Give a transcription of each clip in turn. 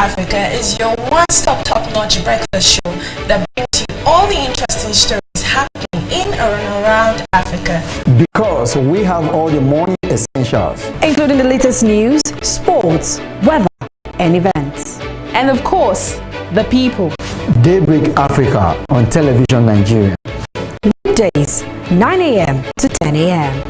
Africa is your one-stop top-notch breakfast show that brings you all the interesting stories happening in and around Africa. Because we have all the morning essentials, including the latest news, sports, weather, and events. And of course, the people. Daybreak Africa on Television Nigeria. Weekdays, 9 a.m. to 10 a.m.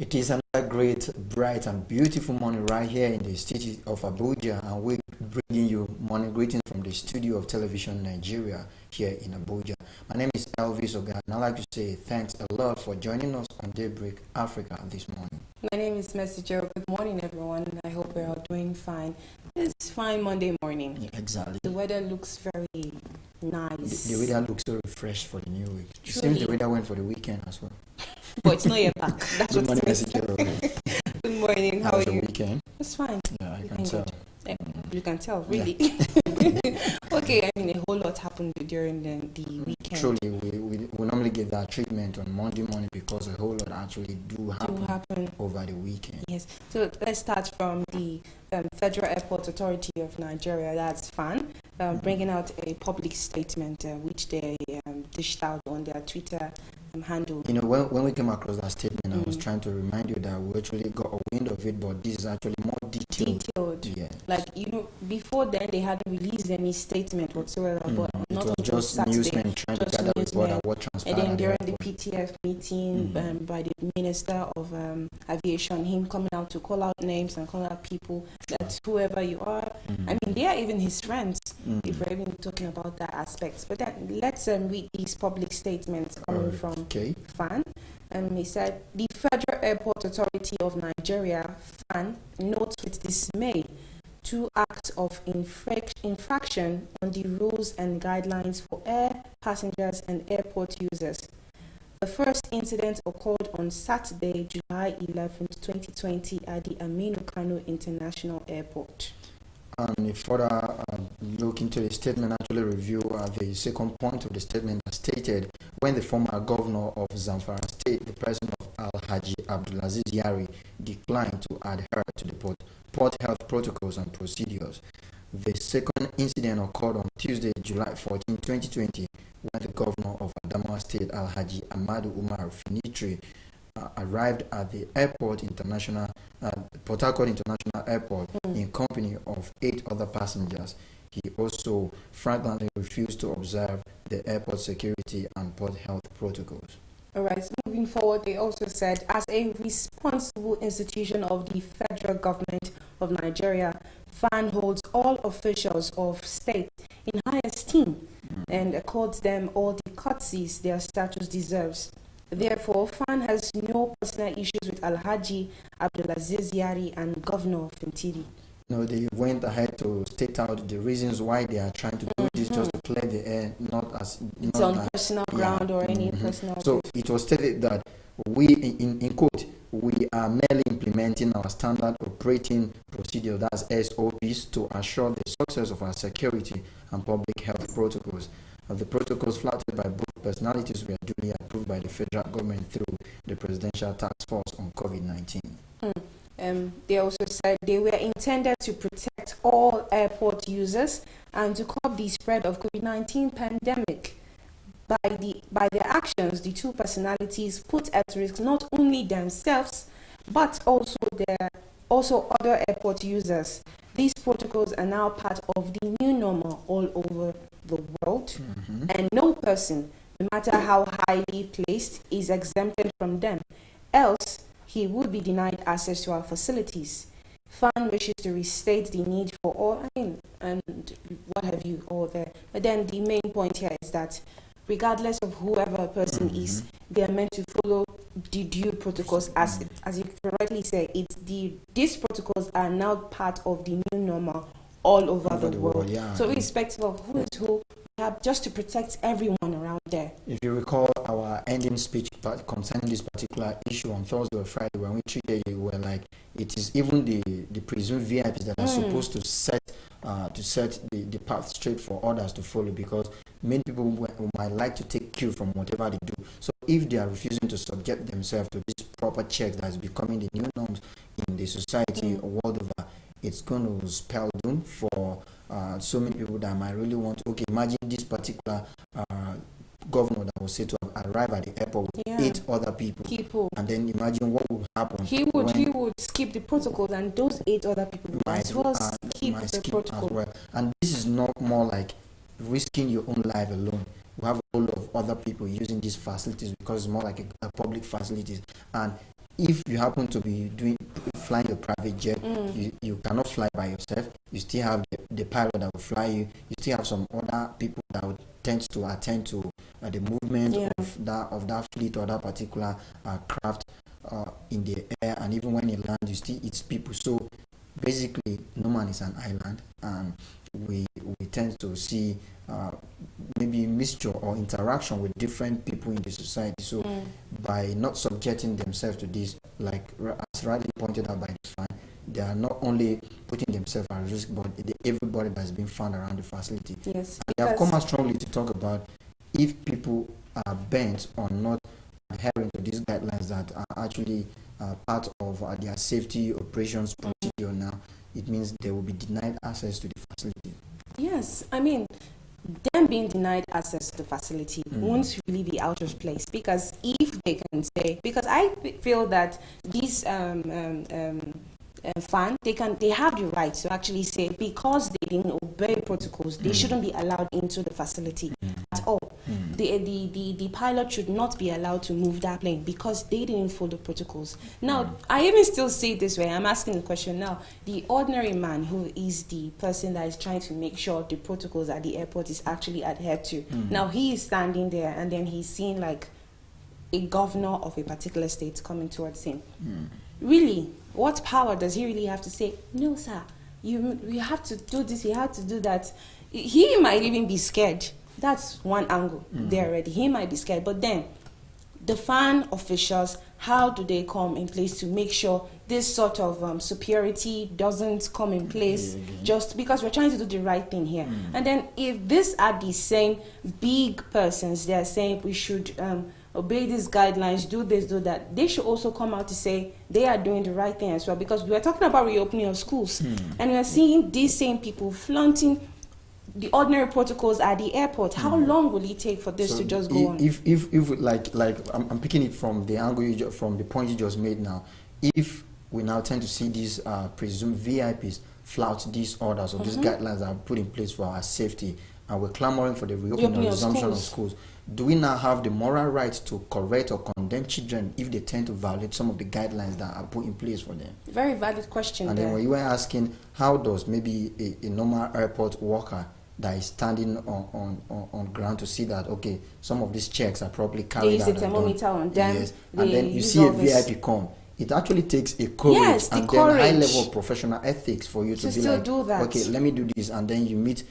It is another great, bright and beautiful morning right here in the city of Abuja, and we're bringing you morning greetings from the studio of Television Nigeria here in Abuja. My name is Elvis Oga, and I'd like to say thanks a lot for joining us on Daybreak Africa this morning. My name is Messenger. Good morning, everyone. I hope we're all doing fine. It's fine Monday morning. Yeah, exactly. The weather looks very nice. The weather looks so refreshed for the new week. It Truly. seems the weather went for the weekend as well. But it's not yet back. That's Good morning, what Messenger. Good morning. How How are was the you? weekend? It's fine. Yeah, I can Thank tell. God. You can tell, really. Okay, I mean, a whole lot happened during the weekend. Truly, we normally get that treatment on Monday morning because a whole lot actually do happen over the weekend. Yes. So let's start from the Federal Airport Authority of Nigeria. That's FAN, bringing out a public statement which they dished out on their Twitter handle. You know, when we came across that statement, I was trying to remind you that we actually got a wind of it, but this is actually more detailed. Yeah. Like, you know, before then they hadn't released any statement whatsoever, but it not was until just Saturday, newsmen trying to gather report on what transpired. and then during the the PTF meeting by the Minister of Aviation, him coming out to call out names and call out people that whoever you are, I mean, they are even his friends, if we're even talking about that aspect. But then let's read these public statements coming from FAN. He said, the Federal Airport Authority of Nigeria, FAN, notes with dismay 2 acts of infraction on the rules and guidelines for air passengers and airport users. The first incident occurred on Saturday, July 11, 2020 at the Aminu Kano International Airport. And if further look into the statement, actually review the second point of the statement as stated, when the former governor of Zamfara State, the president of Al-Haji Abdulaziz Yari, declined to adhere to the port health protocols and procedures. The second incident occurred on Tuesday, July 14, 2020, when the governor of Adamawa State, Al-Haji Ahmadu Umar Finitri, arrived at the Port Harcourt International Airport in company of 8 other passengers. He also frankly refused to observe the airport security and port health protocols. All right, moving forward, they also said, as a responsible institution of the federal government of Nigeria, FAN holds all officials of state in high esteem and accords them all the courtesies their status deserves. Therefore, FAN has no personal issues with Al-Haji Abdulaziz Yari and Governor Fintiri. No, they went ahead to state out the reasons why they are trying to do this, just to clear the air, not as it's on personal ground or any personal. So it was stated that we, in quote, we are merely implementing our standard operating procedure, that's SOPs, to assure the success of our security and public health protocols. The protocols flouted by both personalities were duly approved by the federal government through the Presidential Task Force on COVID-19. They also said they were intended to protect all airport users and to curb the spread of COVID-19 pandemic. by their actions, the two personalities put at risk not only themselves but also other airport users. These protocols are now part of the new normal all over the world, and no person, no matter how highly placed, is exempted from them. Else, he would be denied access to our facilities. FAN wishes to restate the need for all, and what have you all there. But then the main point here is that regardless of whoever a person is, they are meant to follow the due protocols. As you correctly say, these protocols are now part of the new normal all over the world. Yeah. So irrespective of who is who, we have just to protect everyone around there. If you recall our ending speech concerning this particular issue on Thursday or Friday, when we treated it, we were like, it is even the presumed VIPs that are supposed to set the path straight for others to follow, because many people who might like to take cue from whatever they do. So if they are refusing to subject themselves to these proper checks that is becoming the new norms in the society world over, it's going to spell doom for so many people that might really want to, imagine this particular governor that was said to have arrived at the airport with 8 other people, and then imagine what would happen. He would skip the protocols, and those 8 other people might as well skip the protocol. Well. And this is not more like risking your own life alone. We have a whole of other people using these facilities because it's more like a public facilities. And if you happen to be flying a private jet, you cannot fly by yourself. You still have the pilot that will fly you. You still have some other people that would tend to attend to the movement of that fleet or that particular craft in the air. And even when it lands, it's people. So basically, no man is an island, and we tend to see maybe mixture or interaction with different people in the society. So by not subjecting themselves to this, like as rightly pointed out by the fan, they are not only putting themselves at risk, but everybody that's been found around the facility. Yes, and they have come out strongly to talk about if people are bent on not adhering to these guidelines that are actually part of their safety operations procedure now, it means they will be denied access to the facility. Yes, I mean, them being denied access to the facility won't really be out of place, because if they can say, because I feel that these fan, they have the right to actually say, because they didn't obey protocols, they shouldn't be allowed into the facility at all. The pilot should not be allowed to move that plane because they didn't follow protocols. Now, I even still say it this way. I'm asking the question now. The ordinary man who is the person that is trying to make sure the protocols at the airport is actually adhered to. Now, he is standing there and then he's seeing like a governor of a particular state coming towards him. Really, what power does he really have to say, no, sir, you have to do this, you have to do that? He might even be scared. That's one angle there already. He might be scared. But then, the fan officials, how do they come in place to make sure this sort of superiority doesn't come in place just because we're trying to do the right thing here? And then, if these are the same big persons, they're saying we should obey these guidelines, do this, do that, they should also come out to say they are doing the right thing as well. Because we are talking about reopening of schools, and we are seeing these same people flaunting the ordinary protocols at the airport. How long will it take for this to just go on? If like I'm picking it from the angle from the point you just made now. If we now tend to see these presumed VIPs flout these orders or these guidelines that are put in place for our safety, and we're clamoring for the reopening or resumption of schools, do we now have the moral right to correct or condemn children if they tend to violate some of the guidelines that are put in place for them? Very valid question. And then when you were asking, how does maybe a normal airport worker that is standing on ground to see that, okay, some of these checks are properly carried out. There is a thermometer on them. Yes. And then you see a VIP come. It actually takes a courage and then high level of professional ethics for you to be like, do that. okay, let me do this. And then you meet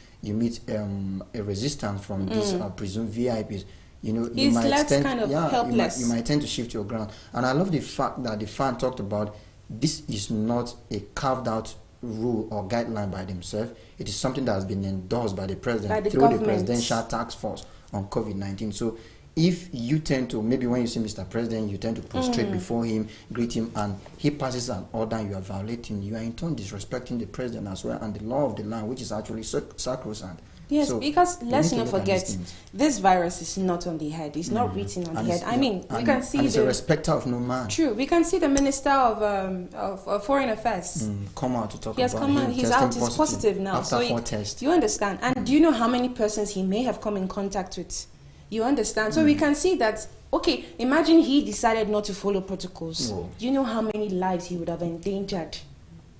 a resistance from these presumed VIPs. You know, you might tend, kind of helpless. You might tend to shift your ground. And I love the fact that the fan talked about this is not a carved out rule or guideline by themselves. It is something that has been endorsed by the president through the presidential task force on COVID-19. So if you tend to, maybe when you see Mr. President, you tend to prostrate before him, greet him, and he passes an order and you are violating, you are in turn disrespecting the president as well and the law of the land, which is actually sacrosanct. Yes, So because we let's need to not look at these forget, things. this virus is not on the head. It's not written on the head. I mean, we can see and it's a respecter of no man. True, we can see the Minister of Foreign Affairs. Come out to talk He has about come him out. He's testing out. He's positive now. after So 4 tests. you understand? And do you know how many persons he may have come in contact with? You understand? So we can see that. Okay, imagine he decided not to follow protocols. Whoa. Do you know how many lives he would have endangered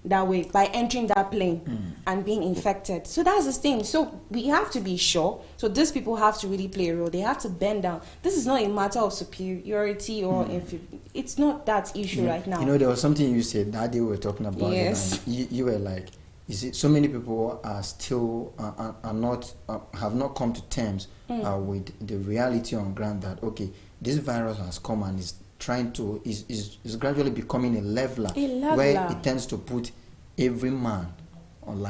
that way by entering that plane and being infected? So that's the thing. So we have to be sure. So these people have to really play a role. They have to bend down. This is not a matter of superiority or it's not that issue right now. You know, there was something you said that day we were talking about. Yes. It, and you were like, you see, so many people are still are not have not come to terms with the reality on ground that okay, this virus has come and is trying to is gradually becoming a leveler where it tends to put every man on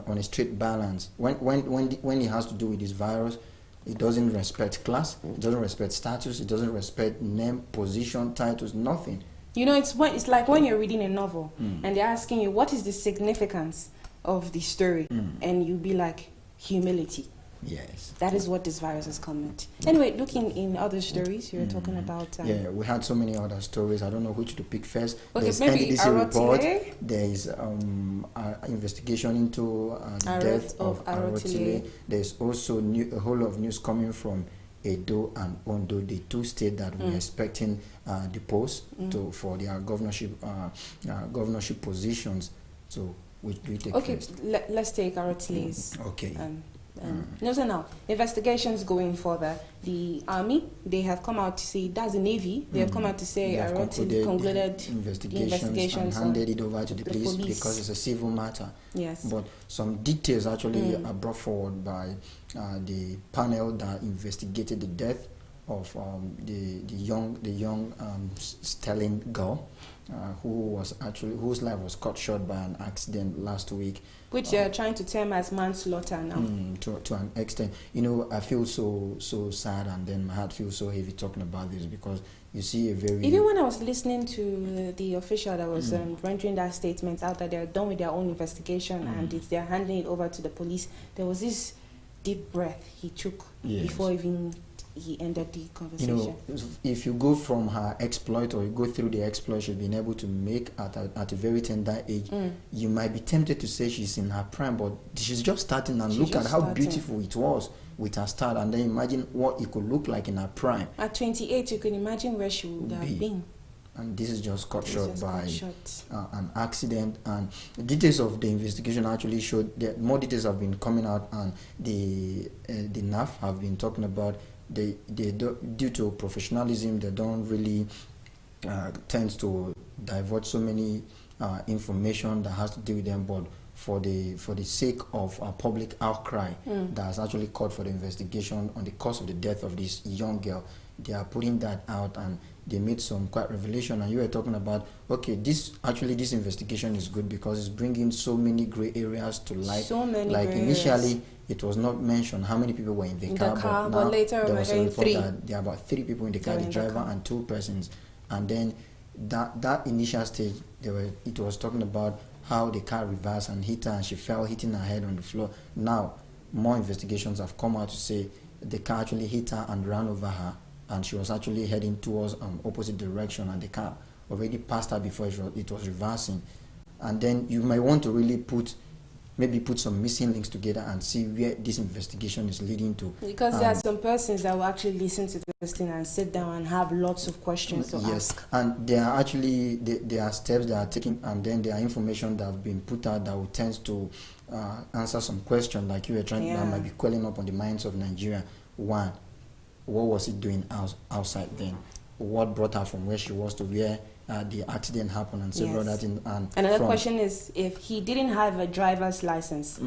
on a straight balance. When it has to do with this virus, it doesn't respect class, it doesn't respect status, it doesn't respect name, position, titles, nothing. You know, it's like when you're reading a novel and they're asking you what is the significance of the story, and you'll be like, humility. Yes. That is what this virus has come with. Anyway, looking in other stories, you were talking about... yeah, we had so many other stories. I don't know which to pick first. Okay, There's maybe NDDC report. Arotile. There is investigation into the death of Arotile. There's also a whole lot of news coming from Edo and Ondo, the 2 states that we're expecting the post for their governorship positions. So, which do you take first? Let's take Arotile's. Okay. No, so now, investigations going further. The army, they have come out to say, that's the navy, they have come out to say Arotile concluded investigations and handed it over to the police because it's a civil matter. Yes. But some details actually are brought forward by the panel that investigated the death of the young Sterling girl, whose life was cut short by an accident last week. Which you're trying to term as manslaughter now. To an extent. You know, I feel so sad, and then my heart feels so heavy talking about this because you see a very... Even when I was listening to the official that was rendering that statement out that they're done with their own investigation and they're handing it over to the police, there was this deep breath he took before even he ended the conversation. You know, if you go from her exploit or you go through the exploit she's been able to make at a very tender age, you might be tempted to say she's in her prime, but she's just starting, and look at how beautiful it was with her start, and then imagine what it could look like in her prime. At 28, you can imagine where she would have been. And this is just cut short by an accident. And the details of the investigation actually showed that more details have been coming out, and the NAF have been talking about due to professionalism, they don't really tend to divulge so many information that has to do with them, but for the sake of public outcry that has actually called for the investigation on the cause of the death of this young girl, they are putting that out, and they made some quite revelation. And you were talking about, okay, this investigation is good because it's bringing so many gray areas to light. So many like gray initially areas. It was not mentioned how many people were in the car, but now later there was a report 3. that there are about 3 people in the car, the driver and 2 persons. And then that initial stage, it was talking about how the car reversed and hit her, and she fell, hitting her head on the floor. Now, more investigations have come out to say the car actually hit her and ran over her, and she was actually heading towards opposite direction, and the car already passed her before it was reversing. And then you might want to really put some missing links together and see where this investigation is leading to. Because there are some persons that will actually listen to this thing and sit down and have lots of questions to ask. And there are actually there are steps that are taken, and then there are information that have been put out that will tend to answer some questions like you were trying that might be quelling up on the minds of Nigeria. One, what was it doing outside then? What brought her from where she was to where the accident happened, and several other things. And another question is, if he didn't have a driver's license,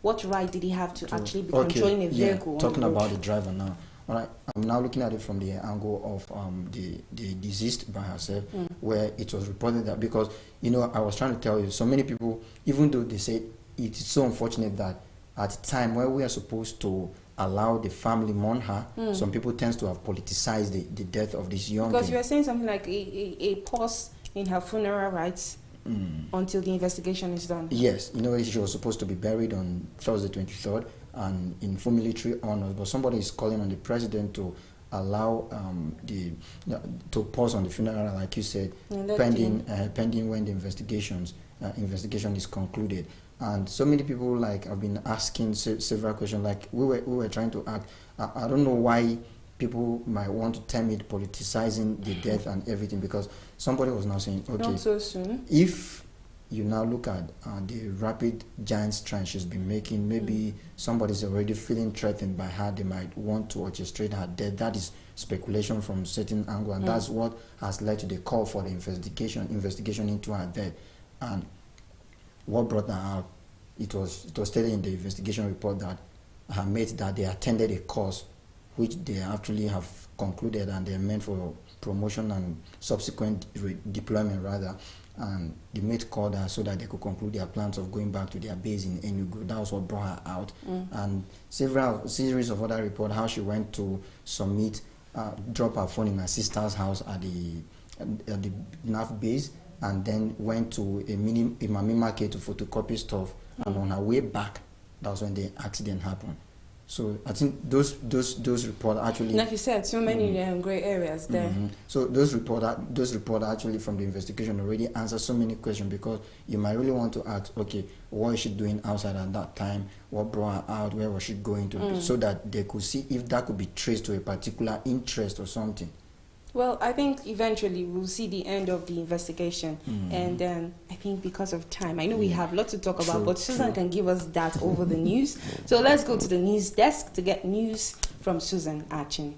what right did he have to actually be controlling a vehicle? Talking about the driver now. All right, I'm now looking at it from the angle of the deceased by herself, where it was reported that, because you know, I was trying to tell you, so many people, even though they say it's so unfortunate that at a time where we are supposed to allow the family mourn her, some people tend to have politicized the death of this young girl. Because you were saying something like a pause in her funeral rites until the investigation is done. Yes, you know, she was supposed to be buried on Thursday 23rd and in full military honors, but somebody is calling on the president to allow to pause on the funeral, like you said, pending when the investigation is concluded. And so many people have been asking several questions. Like we were trying to ask. I don't know why people might want to term it politicizing the death and everything, because somebody was now saying, okay, not so soon. If you now look at the rapid giant stride she's been making, maybe somebody's already feeling threatened by her, they might want to orchestrate her death. That is speculation from certain angle, and that's what has led to the call for the investigation into her death. And what brought her out, it was stated in the investigation report that her mates, that they attended a course which they actually have concluded, and they're meant for promotion and subsequent deployment rather. And the mate called her so that they could conclude their plans of going back to their base in Enugu. That was what brought her out. And series of other reports how she went to submit, drop her phone in her sister's house at the NAF base, and then went to a Mami market to photocopy stuff. And on her way back, that was when the accident happened. So I think those reports actually, like you said, so many gray areas there. So those reports actually from the investigation already answer so many questions, because you might really want to ask, okay, what is she doing outside at that time? What brought her out? Where was she going to? So that they could see if that could be traced to a particular interest or something. Well, I think eventually we'll see the end of the investigation, and then I think because of time, I know we have lots to talk about, but Susan can give us that over the news. So let's go to the news desk to get news from Susan Achin.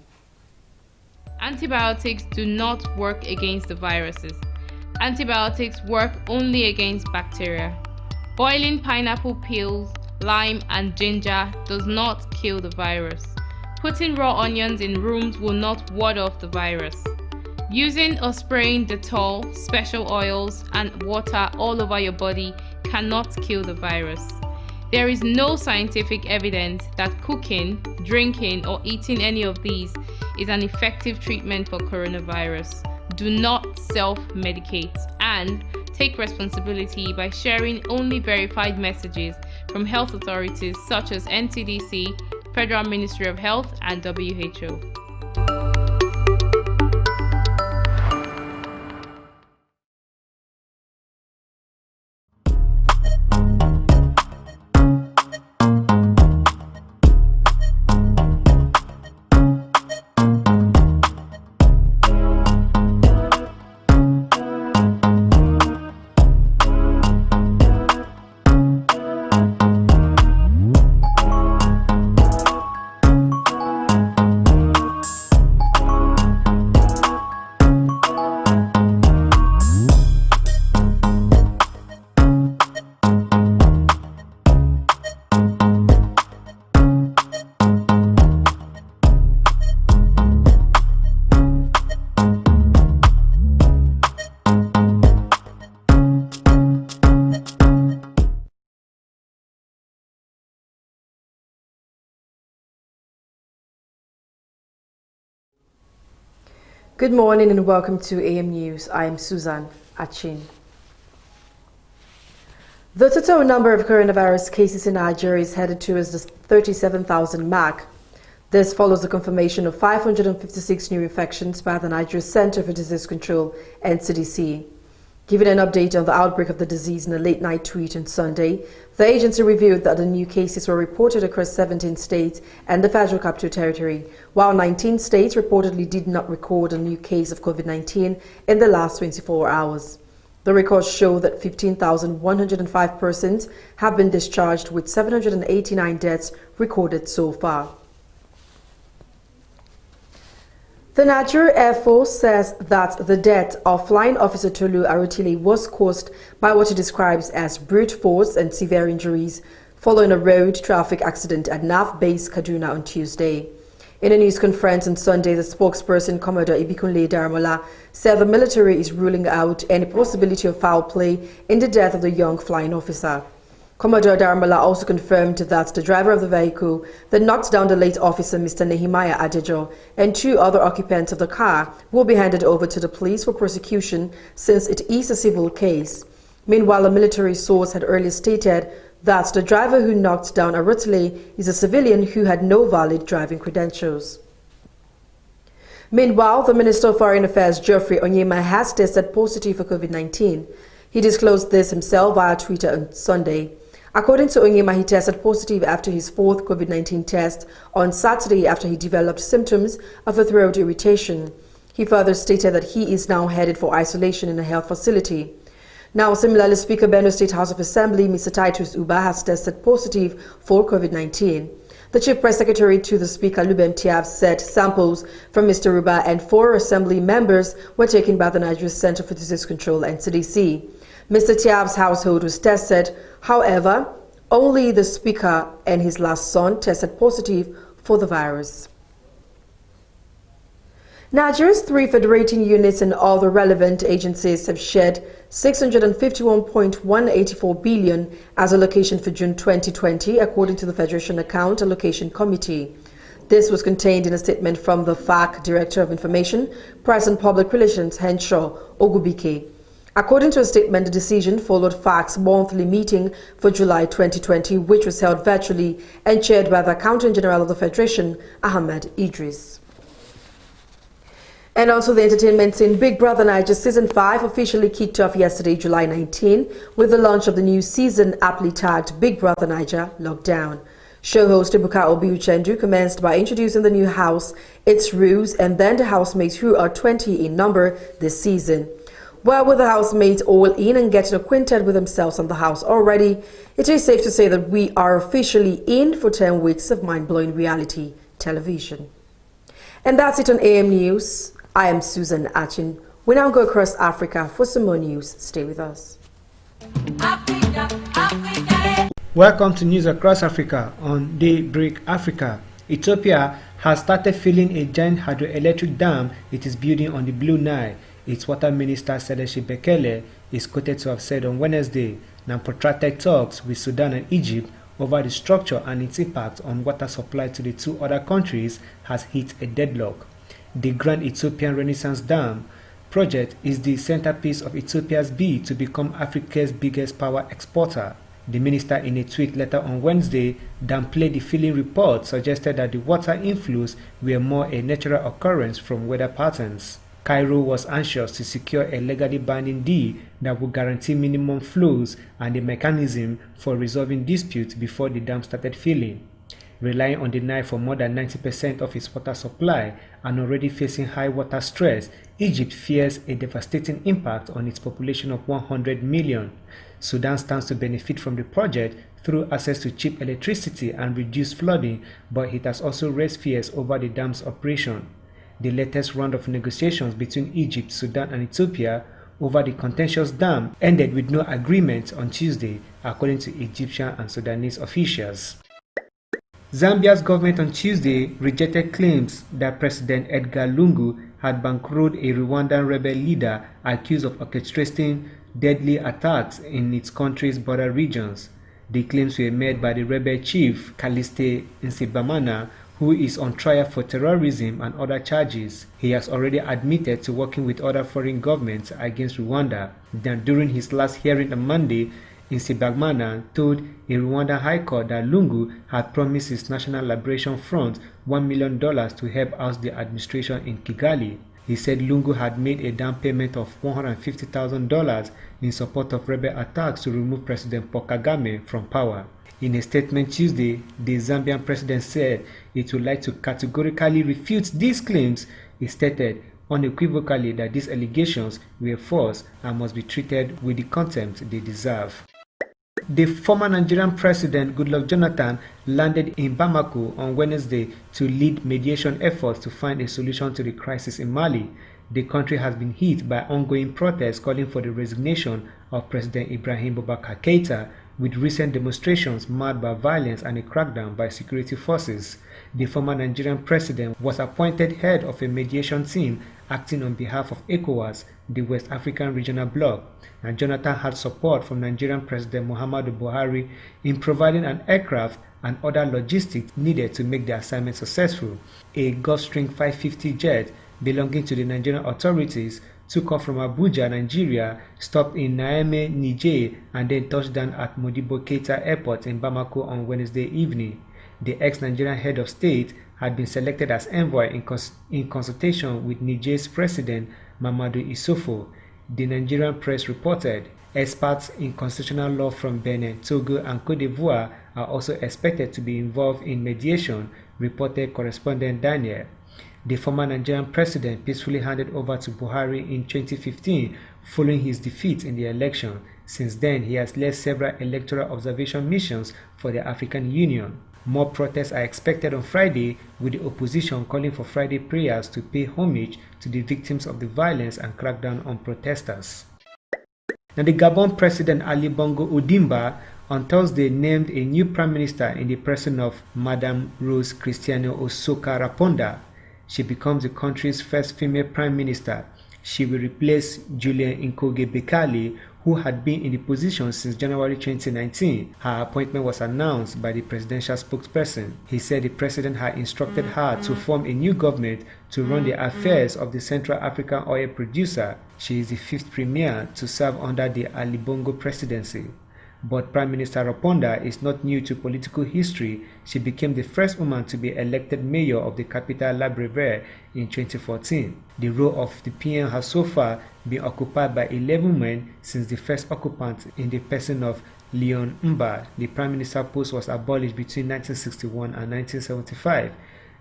Antibiotics do not work against the viruses. Antibiotics work only against bacteria. Boiling pineapple peels, lime, and ginger does not kill the virus. Putting raw onions in rooms will not ward off the virus. Using or spraying Dettol, special oils, and water all over your body cannot kill the virus. There is no scientific evidence that cooking, drinking, or eating any of these is an effective treatment for coronavirus. Do not self-medicate, and take responsibility by sharing only verified messages from health authorities such as NCDC, Federal Ministry of Health, and WHO. Good morning and welcome to AM News. I am Susan Achin. The total number of coronavirus cases in Nigeria is headed towards the 37,000 mark. This follows the confirmation of 556 new infections by the Nigeria Center for Disease Control, NCDC. Giving an update on the outbreak of the disease in a late-night tweet on Sunday, the agency revealed that the new cases were reported across 17 states and the Federal Capital Territory, while 19 states reportedly did not record a new case of COVID-19 in the last 24 hours. The records show that 15,105 persons have been discharged, with 789 deaths recorded so far. The Nigeria Air Force says that the death of Flying Officer Tolu Arutile was caused by what it describes as brute force and severe injuries following a road traffic accident at NAF Base Kaduna on Tuesday. In a news conference on Sunday, the spokesperson, Commodore Ibikunle Daramola, said the military is ruling out any possibility of foul play in the death of the young flying officer. Commodore Daramola also confirmed that the driver of the vehicle that knocked down the late officer, Mr. Nehemiah Adejo, and two other occupants of the car will be handed over to the police for prosecution, since it is a civil case. Meanwhile, a military source had earlier stated that the driver who knocked down Arutile is a civilian who had no valid driving credentials. Meanwhile, the Minister of Foreign Affairs, Geoffrey Onyema, has tested positive for COVID-19. He disclosed this himself via Twitter on Sunday. According to Onyema, he tested positive after his fourth COVID-19 test on Saturday after he developed symptoms of a throat irritation. He further stated that he is now headed for isolation in a health facility. Now, similarly, Speaker Benue State House of Assembly, Mr. Titus Uba, has tested positive for COVID-19. The Chief Press Secretary to the Speaker, Lubem Tiab, said samples from Mr. Uba and 4 Assembly members were taken by the Nigerian Center for Disease Control and CDC. Mr. Tiab's household was tested. However, only the Speaker and his last son tested positive for the virus. Nigeria's 3 federating units and all the relevant agencies have shared 651.184 billion as allocation for June 2020, according to the Federation Account Allocation Committee. This was contained in a statement from the FAC Director of Information, Press and Public Relations, Henshaw Ogubike. According to a statement, the decision followed FAC's monthly meeting for July 2020, which was held virtually and chaired by the Accountant General of the Federation, Ahmed Idris. And also the entertainment scene, Big Brother Niger Season 5 officially kicked off yesterday, July 19, with the launch of the new season aptly tagged Big Brother Niger Lockdown. Show host Ebuka Obi-Uchendu commenced by introducing the new house, its rules, and then the housemates, who are 20 in number this season. Well, with the housemates all in and getting acquainted with themselves and the house already, it is safe to say that we are officially in for 10 weeks of mind-blowing reality television. And that's it on AM News. I am Susan Achin. We now go across Africa for some more news. Stay with us. Welcome to News Across Africa on Daybreak Africa. Ethiopia has started filling a giant hydroelectric dam it is building on the Blue Nile. Its water minister, Sedeshi Bekele, is quoted to have said on Wednesday that protracted talks with Sudan and Egypt over the structure and its impact on water supply to the 2 other countries has hit a deadlock. The Grand Ethiopian Renaissance Dam project is the centerpiece of Ethiopia's bid to become Africa's biggest power exporter. The minister, in a tweet letter on Wednesday, downplayed the filling report suggested that the water inflows were more a natural occurrence from weather patterns. Cairo was anxious to secure a legally binding deal that would guarantee minimum flows and a mechanism for resolving disputes before the dam started filling. Relying on the Nile for more than 90% of its water supply and already facing high water stress, Egypt fears a devastating impact on its population of 100 million. Sudan stands to benefit from the project through access to cheap electricity and reduced flooding, but it has also raised fears over the dam's operation. The latest round of negotiations between Egypt, Sudan, and Ethiopia over the contentious dam ended with no agreement on Tuesday, according to Egyptian and Sudanese officials. Zambia's government on Tuesday rejected claims that President Edgar Lungu had bankrolled a Rwandan rebel leader accused of orchestrating deadly attacks in its country's border regions. The claims were made by the rebel chief Kaliste Nsibamana, who is on trial for terrorism and other charges. He has already admitted to working with other foreign governments against Rwanda. Then, during his last hearing on Monday, Nsibamana told a Rwandan High Court that Lungu had promised his National Liberation Front $1 million to help oust the administration in Kigali. He said Lungu had made a down payment of $150,000 in support of rebel attacks to remove President Paul Kagame from power. In a statement Tuesday, the Zambian president said it would like to categorically refute these claims. He stated unequivocally that these allegations were false and must be treated with the contempt they deserve. The former Nigerian president, Goodluck Jonathan, landed in Bamako on Wednesday to lead mediation efforts to find a solution to the crisis in Mali. The country has been hit by ongoing protests calling for the resignation of President Ibrahim Boubacar Keïta, with recent demonstrations marred by violence and a crackdown by security forces. The former Nigerian president was appointed head of a mediation team acting on behalf of ECOWAS, the West African regional bloc, and Jonathan had support from Nigerian President Muhammadu Buhari in providing an aircraft and other logistics needed to make the assignment successful. A Gulfstream 550 jet belonging to the Nigerian authorities took off from Abuja, Nigeria, stopped in Niamey, Niger, and then touched down at Modibo Keita Airport in Bamako on Wednesday evening. The ex-Nigerian head of state had been selected as envoy in consultation with Niger's president, Mamadou Issoufou. The Nigerian press reported. Experts in constitutional law from Benin, Togo, and Cote d'Ivoire are also expected to be involved in mediation, reported correspondent Daniel. The former Nigerian president peacefully handed over to Buhari in 2015 following his defeat in the election. Since then, he has led several electoral observation missions for the African Union. More protests are expected on Friday, with the opposition calling for Friday prayers to pay homage to the victims of the violence and crackdown on protesters. Now, the Gabon President Ali Bongo Ondimba on Thursday named a new prime minister in the person of Madame Rose Christiane Osoka Raponda. She becomes the country's first female prime minister. She will replace Julien Nkoge Bekali, who had been in the position since January 2019. Her appointment was announced by the presidential spokesperson. He said the president had instructed her to form a new government to run the affairs of the Central African oil producer. She is the fifth premier to serve under the Ali Bongo presidency. But Prime Minister Raponda is not new to political history. She became the first woman to be elected mayor of the capital Libreville in 2014. The role of the PM has so far been occupied by 11 men since the first occupant in the person of Leon Mba. The Prime Minister post was abolished between 1961 and 1975.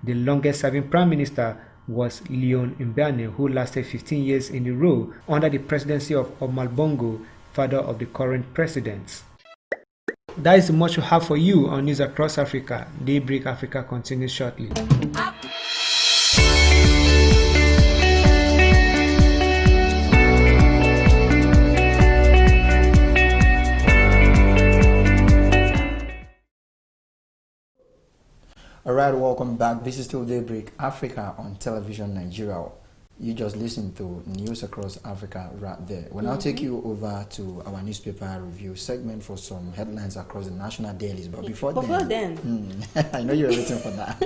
The longest serving Prime Minister was Leon Mbane, who lasted 15 years in the role under the presidency of Omar Bongo, father of the current president. That is much we have for you on News Across Africa. Daybreak Africa continues shortly. Alright, welcome back. This is still Daybreak Africa on Television Nigeria. You just listened to News Across Africa right there. We'll now take you over to our newspaper review segment for some headlines across the national dailies. But before then I know you're waiting for that.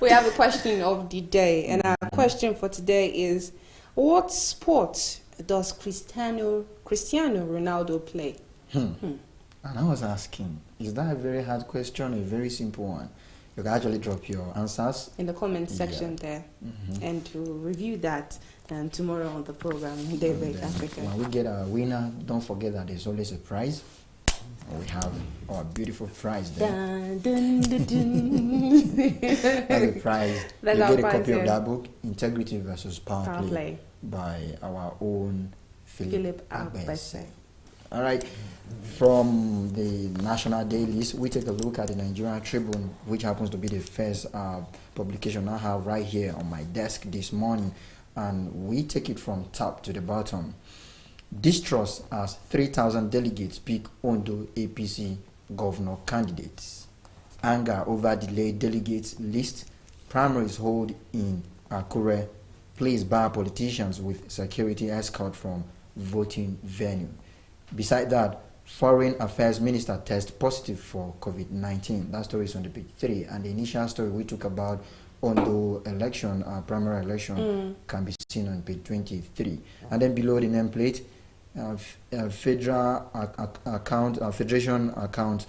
We have a question of the day, and our question for today is: what sport does Cristiano Ronaldo play? And I was asking, is that a very hard question or a very simple one? You can actually drop your answers in the comment section there, and to review that tomorrow on the program Daybreak Africa. When we get a winner, don't forget that there's always a prize. We have our beautiful prize there. Dun, dun, dun, dun. That's a prize. That's you our get a prize copy here. of that book, Integrity versus Power Play, by our own Philip Agbese. All right. From the national dailies, we take a look at the Nigerian Tribune, which happens to be the first publication I have right here on my desk this morning, and we take it from top to the bottom. Distrust as 3,000 delegates pick Ondo APC governor candidates. Anger over delayed delegates list. Primaries hold in Akure. Police bar politicians with security escort from voting venue. Beside that, Foreign Affairs Minister tests positive for COVID-19. That story is on the page 3. And the initial story we took about Ondo election, primary election, can be seen on page 23. And then below the nameplate, Federation account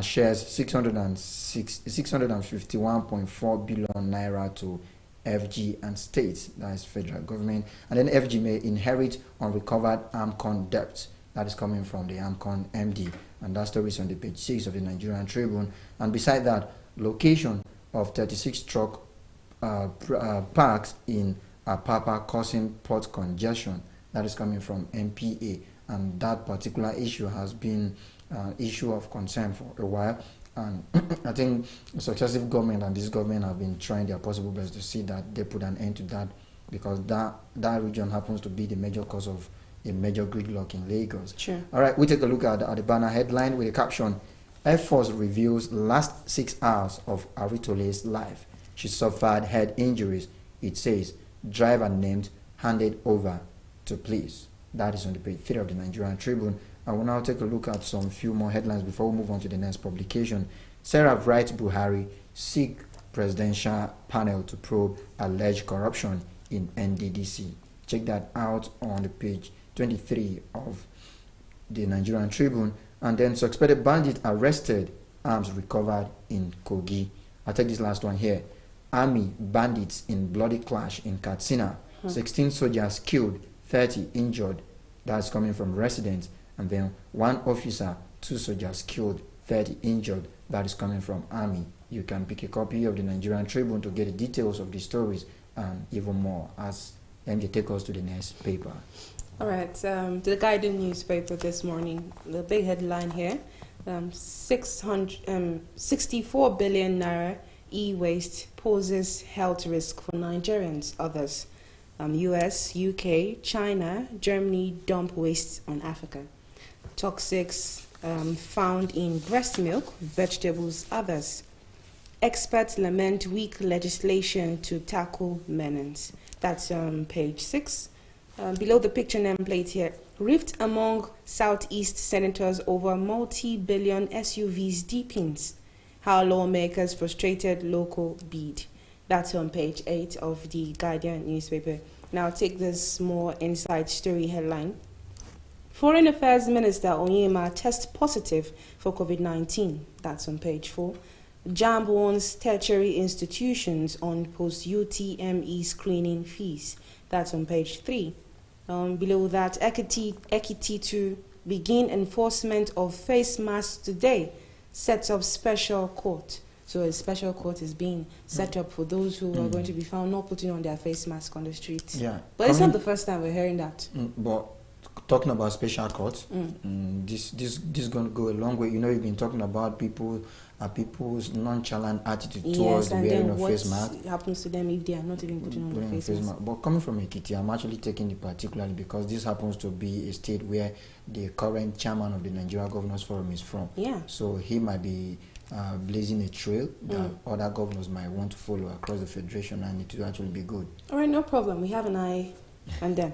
shares 651.4 billion naira to FG and states, that is federal government. And then FG may inherit unrecovered AMCON debts. That is coming from the AMCON MD, and that story is on the page 6 of the Nigerian Tribune. And beside that, location of 36 truck parks in Apapa causing port congestion. That is coming from MPA, and that particular issue has been an issue of concern for a while. And I think the successive government and this government have been trying their possible best to see that they put an end to that, because that region happens to be the major cause of a major gridlock in Lagos. Sure. All right, we take a look at the banner headline with a caption: Air Force reveals last 6 hours of Aritole's life. She suffered head injuries. It says driver named, handed over to police. That is on the page 3 of the Nigerian Tribune. I will now take a look at some few more headlines before we move on to the next publication. Sarah writes Buhari seek presidential panel to probe alleged corruption in NDDC. Check that out on the page 23 of the Nigerian Tribune. And then suspected bandit arrested, arms recovered in Kogi. I'll take this last one here. Army bandits in bloody clash in Katsina. 16 soldiers killed, 30 injured. That's coming from residents. And then 1 officer, 2 soldiers killed, 30 injured. That is coming from Army. You can pick a copy of the Nigerian Tribune to get the details of the stories and even more as MJ take us to the next paper. All right, the Guardian newspaper this morning, the big headline here, 64 billion naira e-waste poses health risk for Nigerians. Others, US, UK, China, Germany dump waste on Africa. Toxics found in breast milk, vegetables, others. Experts lament weak legislation to tackle menace. That's page 6. Below the picture nameplate here, rift among Southeast senators over multi-billion SUVs deepens. How lawmakers frustrated local bid. That's on page 8 of the Guardian newspaper. Now take this more inside story headline. Foreign Affairs Minister Onyema tests positive for COVID-19. That's on page 4. JAMB warns tertiary institutions on post-UTME screening fees. That's on page 3. Below that, Ekiti to begin enforcement of face masks today. Sets up special court. So a special court is being set up for those who are going to be found not putting on their face mask on the streets. Yeah. But it's not the first time we're hearing that. But talking about special courts, this is going to go a long way. You know, you've been talking about people's nonchalant attitude towards wearing a face mask. What happens to them if they are not even putting on the face mask? But coming from Ekiti, I'm actually taking it particularly because this happens to be a state where the current chairman of the Nigeria Governors Forum is from. Yeah. So he might be blazing a trail that other governors might want to follow across the federation, and it will actually be good. All right, no problem. We have an eye on them.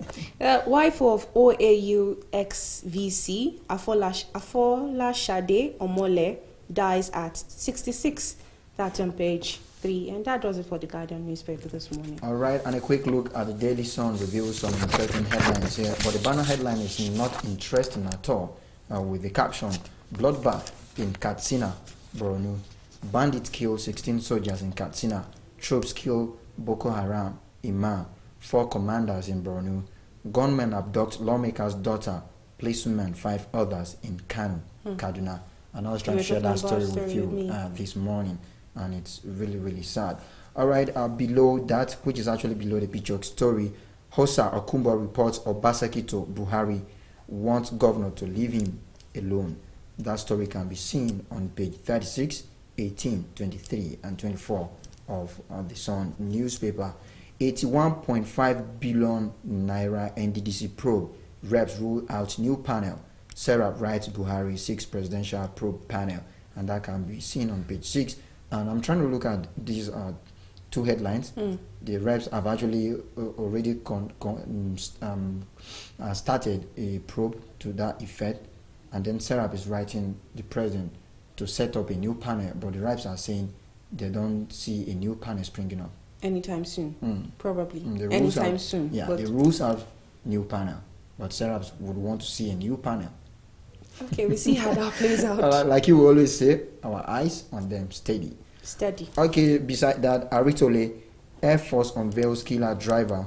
Wife of OAU ex-VC, Afola Shade Omole, dies at 66. That's on page 3. And that does it for the Guardian newspaper this morning. All right, and a quick look at the Daily Sun reveals some interesting headlines here. But the banner headline is not interesting at all, with the caption, Bloodbath in Katsina, Borno. Bandits kill 16 soldiers in Katsina. Troops kill Boko Haram, Imam. 4 commanders in Borno. Gunmen abduct lawmaker's daughter. Policemen 5 others in Kano, Kaduna. And I was trying to share that story with you this morning, and it's really, really sad. All right, below that, which is actually below the picture story, Hossa Okumbo reports Obaseki to Buhari wants governor to leave him alone. That story can be seen on page 36, 18, 23, and 24 of the Sun newspaper. 81.5 billion naira NDDC probe. Reps rule out new panel. Sarah writes Buhari 6 presidential probe panel, and that can be seen on page 6. And I'm trying to look at these 2 headlines. The reps have actually already started a probe to that effect, and then Sarah is writing the president to set up a new panel, but the reps are saying they don't see a new panel springing up anytime soon. Probably anytime soon. Yeah, the rules have new panel, but Sarah would want to see a new panel. Okay, we see how that plays out. Like you always say, our eyes on them steady. Okay, beside that, Aritole, Air Force unveils killer driver.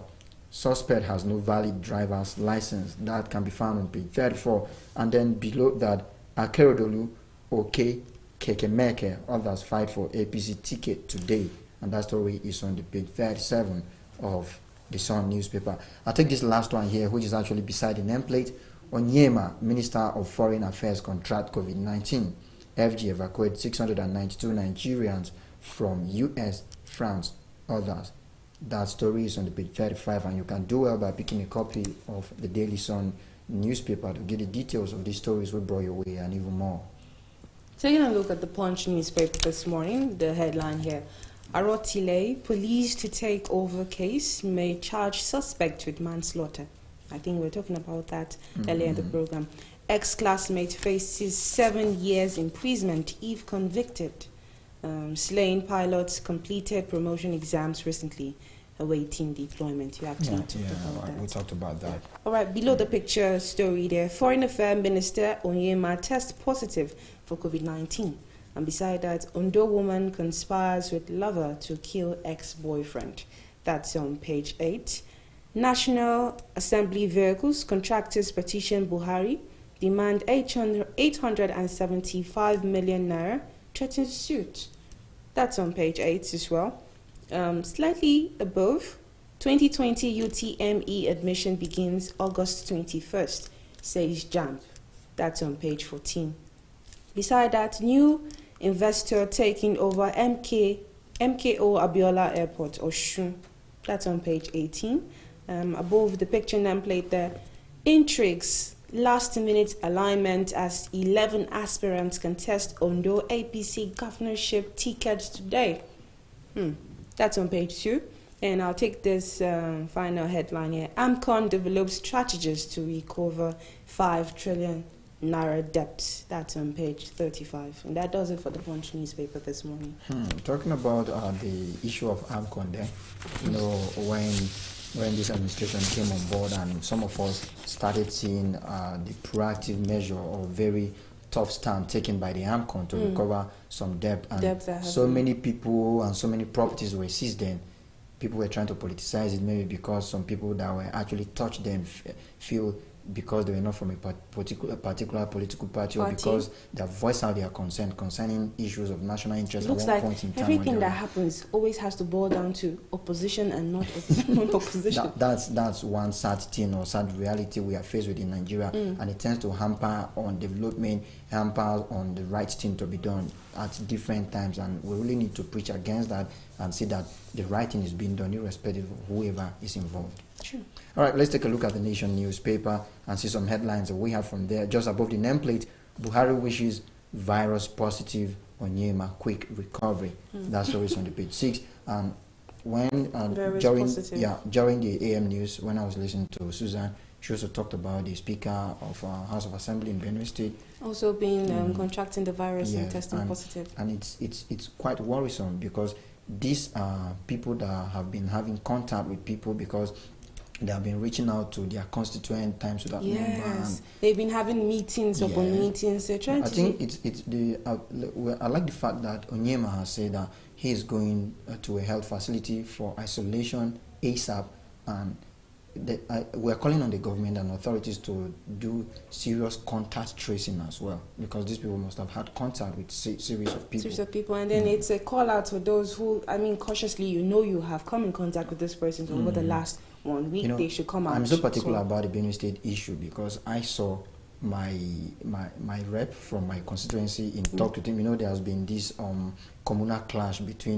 Suspect has no valid driver's license. That can be found on page 34. And then below that, Akerodolu, OK, Kekemeke, others fight for APC ticket today. And that story is on the page 37 of the Sun newspaper. I'll take this last one here, which is actually beside the nameplate. Onyema, Minister of Foreign Affairs, contract COVID-19. FG evacuated 692 Nigerians from US, France, others. That story is on the page 35, and you can do well by picking a copy of the Daily Sun newspaper to get the details of these stories we brought your way and even more. Taking a look at the Punch newspaper this morning, the headline here, Arotile, police to take over case, may charge suspect with manslaughter. I think we were talking about that earlier in the program. Ex-classmate faces 7 years imprisonment if convicted. Slaying pilots completed promotion exams recently. awaiting deployment. You actually talked about that. We talked about that. All right, below the picture story there, Foreign Affairs Minister Onyema tests positive for COVID-19. And beside that, Ondo woman conspires with lover to kill ex-boyfriend. That's on page 8. National Assembly vehicles contractors petition Buhari, demand 875 million naira, threatens suit. That's on page 8 as well. Slightly above, 2020 UTME admission begins August 21st, says JAMB. That's on page 14. Beside that, new investor taking over MKO Abiola Airport, Oshun. That's on page 18. Above the picture nameplate there, intrigues, last-minute alignment as 11 aspirants contest Ondo APC governorship tickets today. That's on page 2. And I'll take this final headline here. AMCON develops strategies to recover 5 trillion naira debt. That's on page 35. And that does it for the Punch newspaper this morning. Talking about the issue of AMCON there, you know, when this administration came on board and some of us started seeing the proactive measure or very tough stand taken by the AMCON to recover some debt, and so many people and so many properties were seized then. People were trying to politicize it, maybe because some people that were actually touched them feel because they were not from a particular political party, or because they have voiced out their concern concerning issues of national interest. Looks at one like point in time, everything that happens always has to boil down to opposition and not opposition. That's one sad thing or sad reality we are faced with in Nigeria, and it tends to hamper on development, hamper on the right thing to be done at different times, and we really need to preach against that and see that the right thing is being done irrespective of whoever is involved. True. All right, let's take a look at the Nation newspaper and see some headlines that we have from there. Just above the nameplate, Buhari wishes virus positive Onyema quick recovery. That's always on the page 6. When during the AM news, when I was listening to Susan, she also talked about the Speaker of House of Assembly in Benue State also being contracting the virus and testing positive. And it's quite worrisome, because these are people that have been having contact with people because they have been reaching out to their constituent times to that number. Yes, they've been having meetings upon meetings. They're trying I think I like the fact that Onyema has said that he is going to a health facility for isolation ASAP, and we're calling on the government and authorities to do serious contact tracing as well, because these people must have had contact with series of people. And then it's a call out for those who, I mean, cautiously, you have come in contact with this person over the last 1 week. They should come out. I'm so particular about the Benue State issue because I saw my rep from my constituency in talk to him. You know, there has been this communal clash between